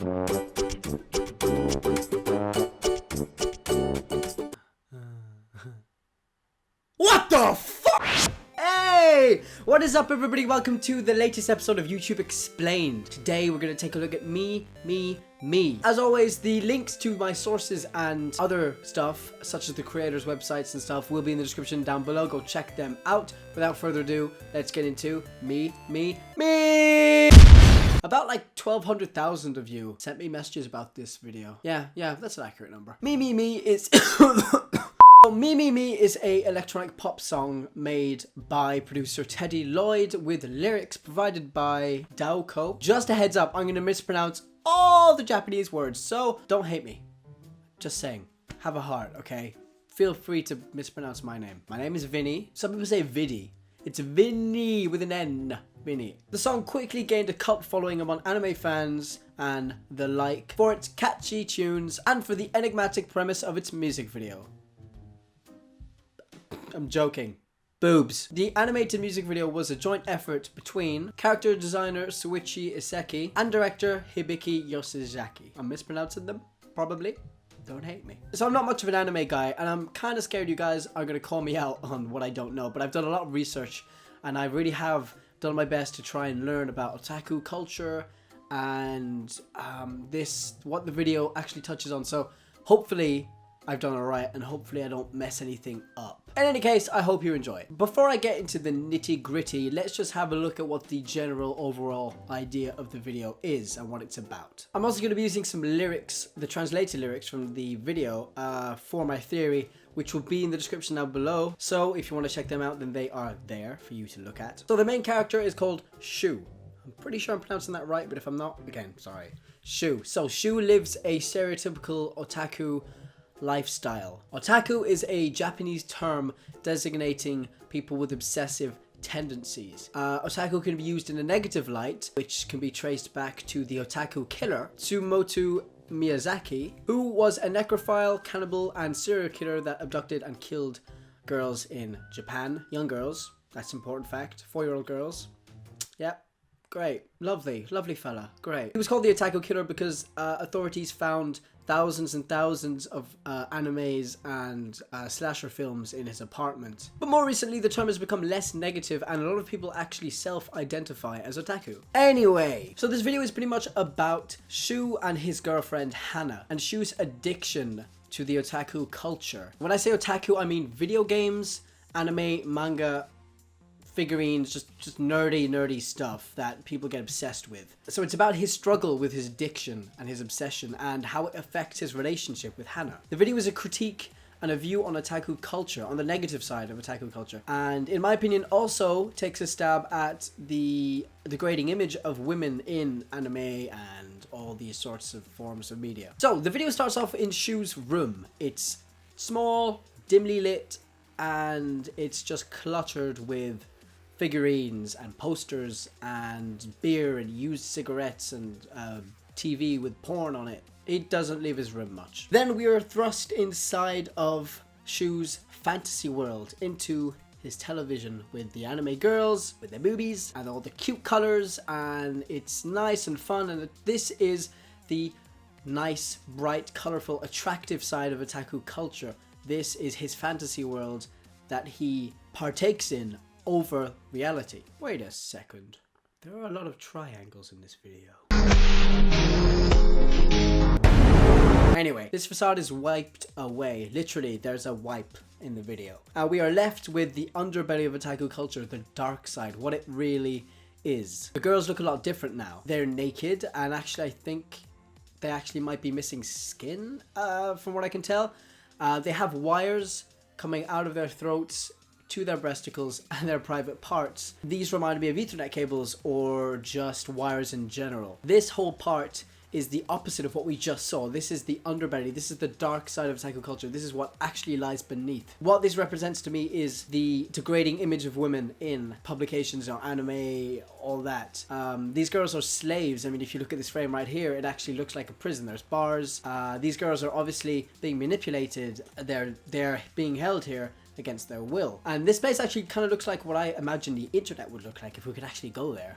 What the fuck? Hey! What is up, everybody? Welcome to the latest episode of YouTube Explained. Today we're going to take a look at me. As always, the links to my sources and other stuff, such as the creators' websites and stuff, will be in the description down below. Go check them out. Without further ado, let's get into me. About like 1,200,000 of you sent me messages about this video. Yeah, that's an accurate number. Me is... Me is a electronic pop song made by producer Teddyloid with lyrics provided by Daoko. Just a heads up, I'm going to mispronounce all the Japanese words, so don't hate me. Just saying, have a heart, okay? Feel free to mispronounce my name. My name is Vinny. Some people say Viddy. It's Vinny with an N. Vinny. The song quickly gained a cult following among anime fans and the like for its catchy tunes and for the enigmatic premise of its music video. I'm joking. Boobs. The animated music video was a joint effort between character designer Suichi Iseki and director Hibiki Yoshizaki. I'm mispronouncing them, probably. Don't hate me. So I'm not much of an anime guy, and I'm kind of scared you guys are going to call me out on what I don't know, but I've done a lot of research, and I really have done my best to try and learn about otaku culture and what the video actually touches on. So hopefully I've done alright, and hopefully I don't mess anything up. In any case, I hope you enjoy. Before I get into the nitty gritty, let's just have a look at what the general overall idea of the video is and what it's about. I'm also going to be using some lyrics, the translated lyrics from the video for my theory, which will be in the description down below. So if you want to check them out, then they are there for you to look at. So the main character is called Shu. I'm pretty sure I'm pronouncing that right, but if I'm not, again, sorry. Shu. So Shu lives a stereotypical otaku lifestyle. Otaku is a Japanese term designating people with obsessive tendencies. Otaku can be used in a negative light, which can be traced back to the otaku killer, Tsumoto Miyazaki, who was a necrophile, cannibal, and serial killer that abducted and killed girls in Japan. Young girls, that's an important fact. 4-year-old girls. Yep. Great. Lovely fella. Great. He was called the Otaku Killer because authorities found thousands and thousands of animes and slasher films in his apartment. But more recently, the term has become less negative, and a lot of people actually self-identify as otaku. Anyway, so this video is pretty much about Shu and his girlfriend Hana, and Shu's addiction to the otaku culture. When I say otaku, I mean video games, anime, manga, figurines, just nerdy stuff that people get obsessed with. So it's about his struggle with his addiction and his obsession and how it affects his relationship with Hana. The video is a critique and a view on otaku culture, on the negative side of otaku culture, and in my opinion also takes a stab at the degrading image of women in anime and all these sorts of forms of media. So the video starts off in Shu's room. It's small, dimly lit, and it's just cluttered with figurines and posters and beer and used cigarettes and TV with porn on it. It doesn't leave his room much. Then we are thrust inside of Shu's fantasy world, into his television with the anime girls, with their boobies and all the cute colors, and it's nice and fun, and this is the nice, bright, colorful, attractive side of otaku culture. This is his fantasy world that he partakes in over reality. Wait a second. There are a lot of triangles in this video. Anyway, this facade is wiped away. Literally, there's a wipe in the video. We are left with the underbelly of otaku culture, the dark side, what it really is. The girls look a lot different now. They're naked, and actually I think they actually might be missing skin, from what I can tell. They have wires coming out of their throats to their breasticles and their private parts. These remind me of Ethernet cables or just wires in general. This whole part is the opposite of what we just saw. This is the underbelly. This is the dark side of otaku culture. This is what actually lies beneath. What this represents to me is the degrading image of women in publications or anime, all that. These girls are slaves. I mean, if you look at this frame right here, it actually looks like a prison. There's bars. These girls are obviously being manipulated. They're being held here against their will. And this place actually kind of looks like what I imagine the internet would look like if we could actually go there.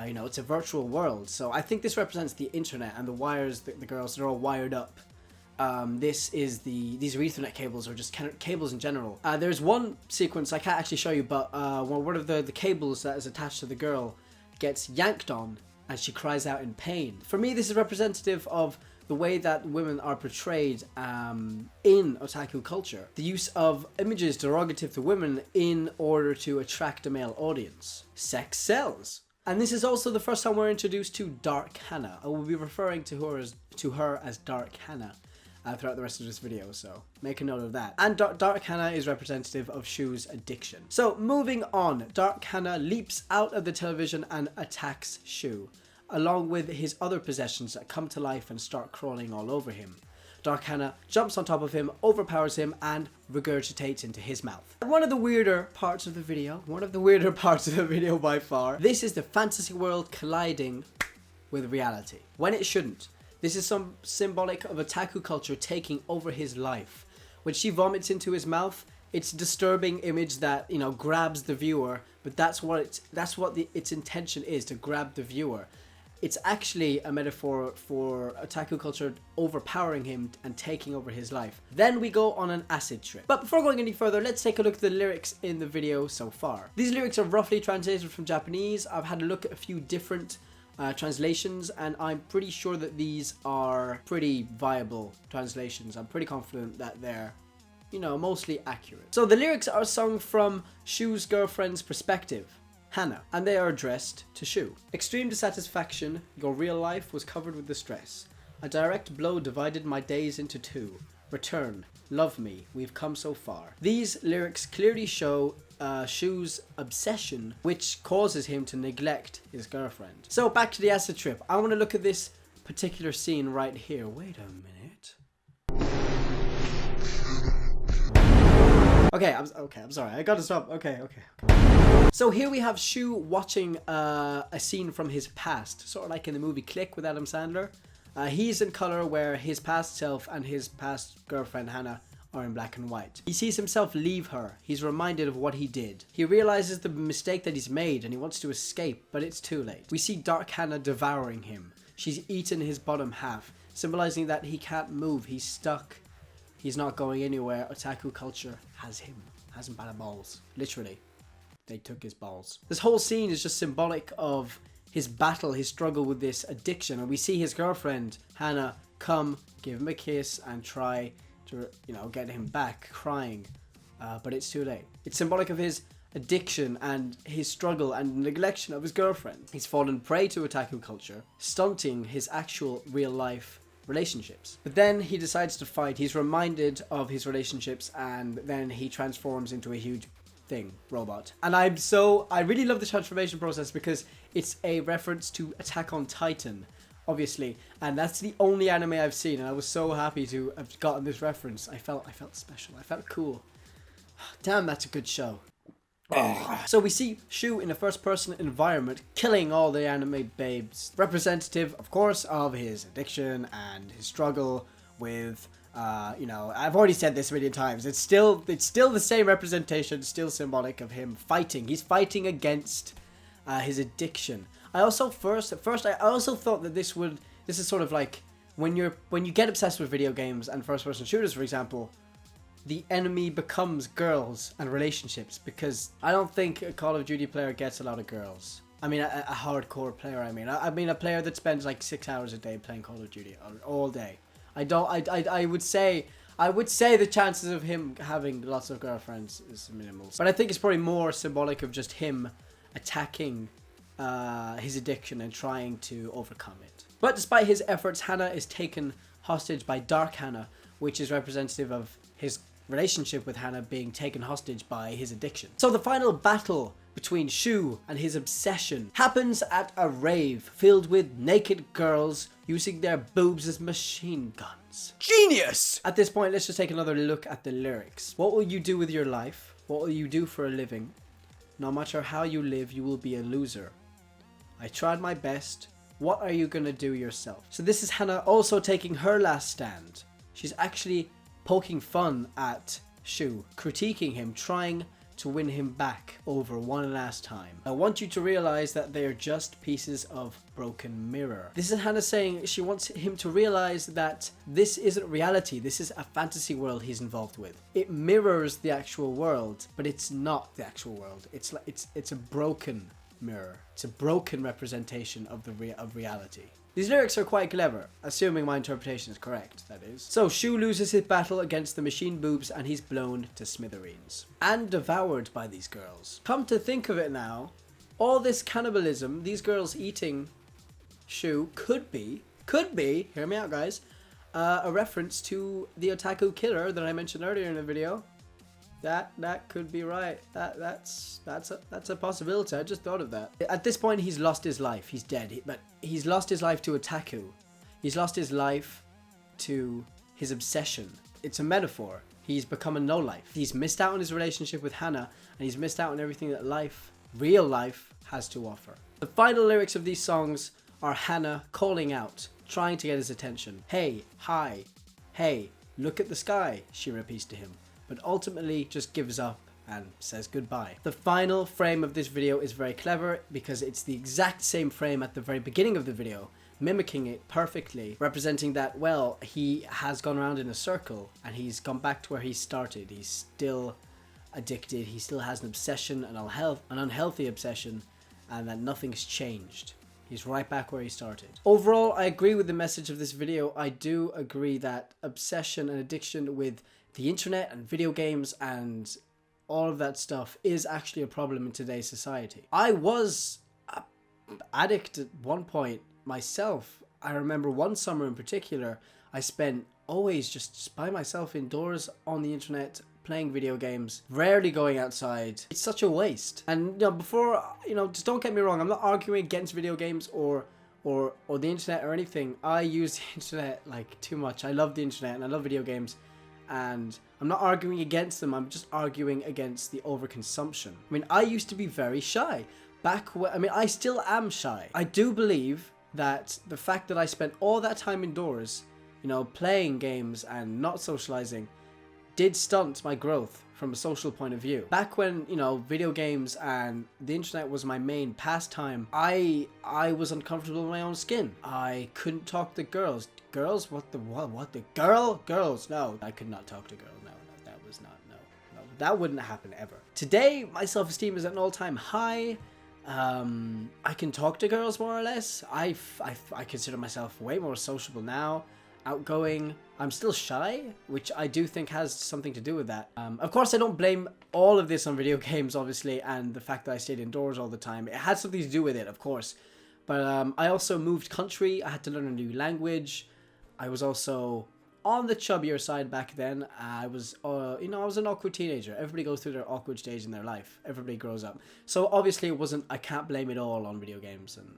You know, it's a virtual world. So I think this represents the internet and the wires, the girls, they're all wired up. This is these are Ethernet cables, or just cables in general. There's one sequence I can't actually show you, but one of the cables that is attached to the girl gets yanked on and she cries out in pain. For me, this is representative of the way that women are portrayed in otaku culture. The use of images derogative to women in order to attract a male audience. Sex sells. And this is also the first time we're introduced to Dark Hana. I will be referring to her as Dark Hana throughout the rest of this video, so make a note of that. And Dark Hana is representative of Shu's addiction. So moving on, Dark Hana leaps out of the television and attacks Shu, along with his other possessions that come to life and start crawling all over him. Dark Hana jumps on top of him, overpowers him, and regurgitates into his mouth. One of the weirder parts of the video by far, this is the fantasy world colliding with reality, when it shouldn't. This is some symbolic of otaku culture taking over his life. When she vomits into his mouth, it's a disturbing image that, you know, grabs the viewer, but that's what its intention is, to grab the viewer. It's actually a metaphor for otaku culture overpowering him and taking over his life. Then we go on an acid trip. But before going any further, let's take a look at the lyrics in the video so far. These lyrics are roughly translated from Japanese. I've had a look at a few different translations, and I'm pretty sure that these are pretty viable translations. I'm pretty confident that they're, you know, mostly accurate. So the lyrics are sung from Shu's girlfriend's perspective, Hana, and they are addressed to Shu. Extreme dissatisfaction, your real life was covered with distress. A direct blow divided my days into two. Return, love me, we've come so far. These lyrics clearly show Shu's obsession, which causes him to neglect his girlfriend. So back to the acid trip. I want to look at this particular scene right here. Wait a minute. Okay, I'm sorry. I gotta stop. Okay. So here we have Shu watching a scene from his past, sort of like in the movie Click with Adam Sandler. He's in color, where his past self and his past girlfriend Hana are in black and white. He sees himself leave her. He's reminded of what he did. He realizes the mistake that he's made and he wants to escape, but it's too late. We see Dark Hana devouring him. She's eaten his bottom half, symbolizing that he can't move. He's stuck. He's not going anywhere. Otaku culture has him. Hasn't bad balls. Literally. They took his balls. This whole scene is just symbolic of his battle, his struggle with this addiction. And we see his girlfriend, Hana, come, give him a kiss, and try to, you know, get him back, crying. But it's too late. It's symbolic of his addiction and his struggle and neglection of his girlfriend. He's fallen prey to otaku culture, stunting his actual real life relationships. But then he decides to fight. He's reminded of his relationships, and then he transforms into a huge robot. And I really love the transformation process because it's a reference to Attack on Titan, obviously, and that's the only anime I've seen, and I was so happy to have gotten this reference. I felt special. I felt cool. Damn, that's a good show. So we see Shu in a first-person environment killing all the anime babes, representative, of course, of his addiction and his struggle with you know, I've already said this a million times. It's still the same representation, still symbolic of him fighting. He's fighting against his addiction. I also thought that this is sort of like when you get obsessed with video games and first-person shooters, for example, the enemy becomes girls and relationships, because I don't think a Call of Duty player gets a lot of girls. I mean, a hardcore player. I mean a player that spends like 6 hours a day playing Call of Duty all day. I would say the chances of him having lots of girlfriends is minimal. But I think it's probably more symbolic of just him attacking his addiction and trying to overcome it. But despite his efforts, Hana is taken hostage by Dark Hana, which is representative of his relationship with Hana being taken hostage by his addiction. So the final battle between Shu and his obsession happens at a rave filled with naked girls using their boobs as machine guns. Genius! At this point, let's just take another look at the lyrics. What will you do with your life? What will you do for a living? No matter how you live, you will be a loser. I tried my best. What are you gonna do yourself? So this is Hana also taking her last stand. She's actually poking fun at Shu, critiquing him, trying to win him back over one last time. I want you to realize that they are just pieces of broken mirror. This is Hannah saying she wants him to realize that this isn't reality. This is a fantasy world he's involved with. It mirrors the actual world, but it's not the actual world. It's a broken mirror. It's a broken representation of reality. These lyrics are quite clever, assuming my interpretation is correct, that is. So, Shu loses his battle against the machine boobs and he's blown to smithereens. And devoured by these girls. Come to think of it now, all this cannibalism, these girls eating Shu, could be, hear me out guys, a reference to the otaku killer that I mentioned earlier in the video. That could be right. That's a possibility. I just thought of that. At this point, he's lost his life. He's dead. But he's lost his life to otaku. He's lost his life to his obsession. It's a metaphor. He's become a no-life. He's missed out on his relationship with Hannah, and he's missed out on everything that life, real life, has to offer. The final lyrics of these songs are Hannah calling out, trying to get his attention. Hey, hi, hey, look at the sky, she repeats to him. But ultimately just gives up and says goodbye. The final frame of this video is very clever because it's the exact same frame at the very beginning of the video, mimicking it perfectly, representing that, well, he has gone around in a circle and he's gone back to where he started. He's still addicted, he still has an obsession, an unhealthy obsession, and that nothing's changed. He's right back where he started. Overall, I agree with the message of this video. I do agree that obsession and addiction with the internet and video games and all of that stuff is actually a problem in today's society. I was an addict at one point myself. I remember one summer in particular, I spent always just by myself indoors on the internet playing video games, rarely going outside. It's such a waste. And before, just don't get me wrong, I'm not arguing against video games or the internet or anything. I use the internet like too much. I love the internet and I love video games. And I'm not arguing against them, I'm just arguing against the overconsumption. I mean, I used to be very shy. I still am shy. I do believe that the fact that I spent all that time indoors, playing games and not socializing, did stunt my growth from a social point of view. Back when, video games and the internet was my main pastime, I was uncomfortable in my own skin. I couldn't talk to girls. Girls? Girls? No, I could not talk to girls. No, that wouldn't happen ever. Today, my self-esteem is at an all-time high. I can talk to girls more or less. I consider myself way more sociable now, outgoing. I'm still shy, which I do think has something to do with that. Of course, I don't blame all of this on video games, obviously, and the fact that I stayed indoors all the time. It had something to do with it, of course. But I also moved country. I had to learn a new language. I was also on the chubbier side back then. I was an awkward teenager. Everybody goes through their awkward stage in their life. Everybody grows up. So obviously I can't blame it all on video games and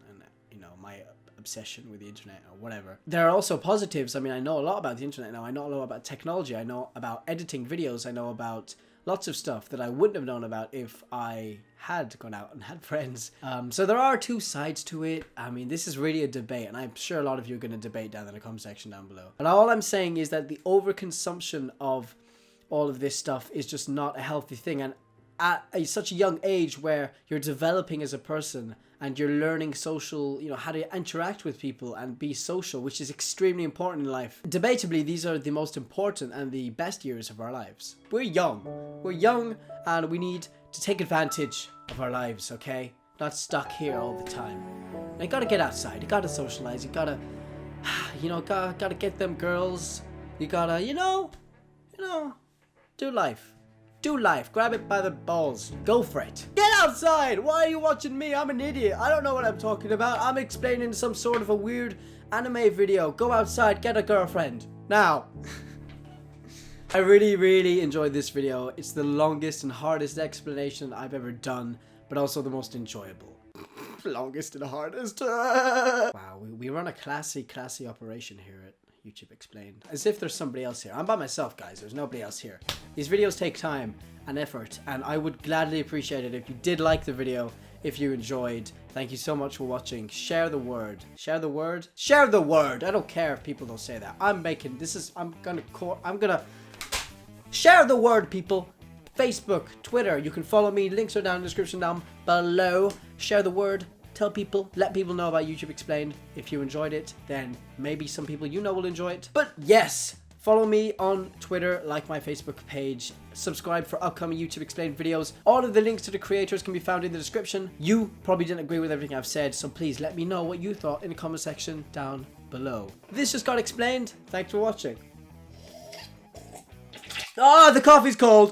my obsession with the internet or whatever. There are also positives. I mean, I know a lot about the internet now. I know a lot about technology. I know about editing videos. I know about lots of stuff that I wouldn't have known about if I had gone out and had friends. So there are two sides to it. I mean, this is really a debate, and I'm sure a lot of you are going to debate down in the comment section down below. But all I'm saying is that the overconsumption of all of this stuff is just not a healthy thing. And at such a young age where you're developing as a person and you're learning social, how to interact with people and be social, which is extremely important in life. Debatably, these are the most important and the best years of our lives. We're young and we need to take advantage of our lives, okay? Not stuck here all the time. And you gotta get outside, you gotta socialize, you gotta, gotta get them girls, you gotta, do life. Do life. Grab it by the balls. Go for it. Get outside! Why are you watching me? I'm an idiot. I don't know what I'm talking about. I'm explaining some sort of a weird anime video. Go outside. Get a girlfriend. Now. I really enjoyed this video. It's the longest and hardest explanation I've ever done, but also the most enjoyable. Longest and hardest. Wow, we run a classy operation here at YouTube Explained. As if there's somebody else here. I'm by myself, guys. There's nobody else here. These videos take time and effort, and I would gladly appreciate it if you did like the video, if you enjoyed. Thank you so much for watching. Share the word. Share the word? Share the word! I don't care if people don't say that. I'm gonna share the word, people. Facebook, Twitter. You can follow me. Links are down in the description down below. Share the word. Tell people, let people know about YouTube Explained. If you enjoyed it, then maybe some people you know will enjoy it. But yes, follow me on Twitter, like my Facebook page, subscribe for upcoming YouTube Explained videos. All of the links to the creators can be found in the description. You probably didn't agree with everything I've said, so please let me know what you thought in the comment section down below. This just got explained. Thanks for watching. Ah, the coffee's cold.